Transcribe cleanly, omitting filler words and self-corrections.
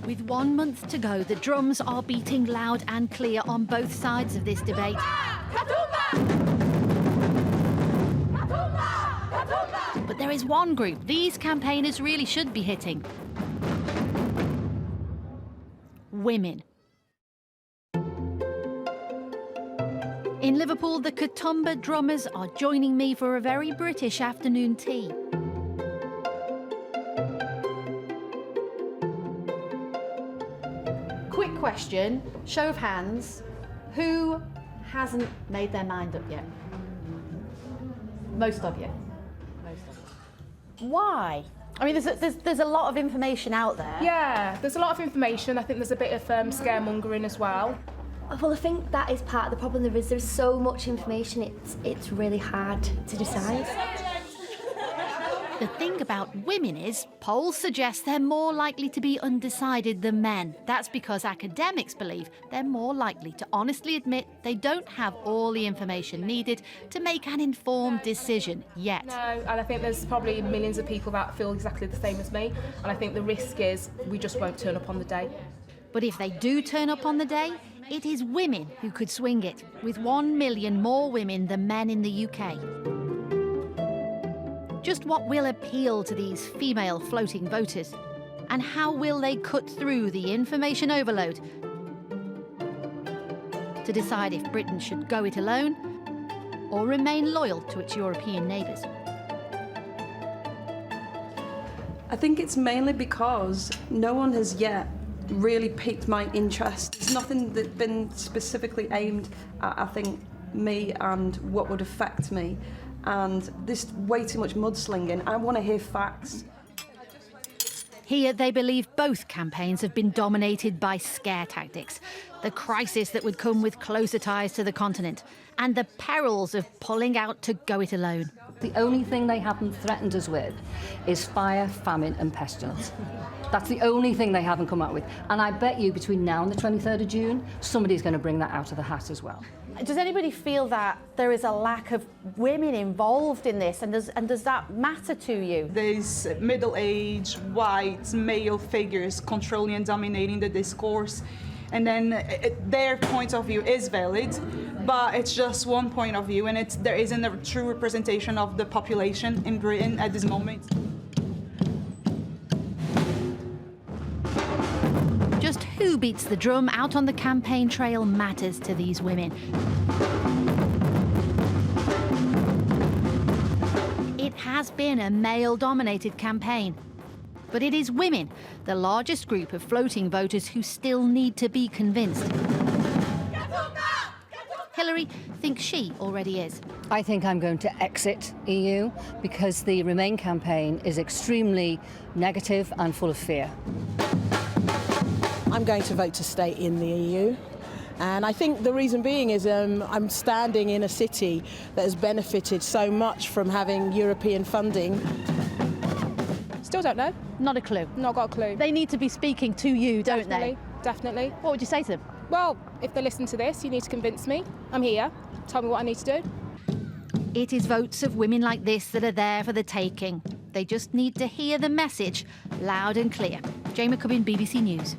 With 1 month to go, the drums are beating loud and clear on both sides of this debate. But there is one group these campaigners really should be hitting. Women. In Liverpool, the Katoomba drummers are joining me for a very British afternoon tea. Quick question, show of hands, who hasn't made their mind up yet? Most of you. Most of you. Why? I mean, there's a lot of information out there. Yeah, there's a lot of information. I think there's a bit of scaremongering as well. Well, I think that is part of the problem. There's so much information, it's really hard to decide. The thing about women is, polls suggest they're more likely to be undecided than men. That's because academics believe they're more likely to honestly admit they don't have all the information needed to make an informed decision yet. No, and I think there's probably millions of people that feel exactly the same as me, and I think the risk is we just won't turn up on the day. But if they do turn up on the day, it is women who could swing it, with 1 million more women than men in the UK. Just what will appeal to these female floating voters? And how will they cut through the information overload to decide if Britain should go it alone or remain loyal to its European neighbours? I think it's mainly because no one has yet really piqued my interest. There's nothing that's been specifically aimed at, I think, me and what would affect me. And there's way too much mudslinging. I want to hear facts. Here, they believe both campaigns have been dominated by scare tactics, the crisis that would come with closer ties to the continent, and the perils of pulling out to go it alone. The only thing they haven't threatened us with is fire, famine and pestilence. That's the only thing they haven't come up with. And I bet you between now and the 23rd of June, somebody's going to bring that out of the hat as well. Does anybody feel that there is a lack of women involved in this, and does that matter to you? There's middle-aged, white, male figures controlling and dominating the discourse, and then their point of view is valid, but it's just one point of view, and there isn't a true representation of the population in Britain at this moment. Just who beats the drum out on the campaign trail matters to these women. It has been a male-dominated campaign, but it is women, the largest group of floating voters, who still need to be convinced. Hillary thinks she already is. I think I'm going to exit EU because the Remain campaign is extremely negative and full of fear. I'm going to vote to stay in the EU, and I think the reason being is I'm standing in a city that has benefited so much from having European funding. Still don't know. Not a clue. Not got a clue. They need to be speaking to you, don't they? Definitely. What would you say to them? Well, if they listen to this, you need to convince me. I'm here. Tell me what I need to do. It is votes of women like this that are there for the taking. They just need to hear the message loud and clear. Jayne McCubbin, BBC News.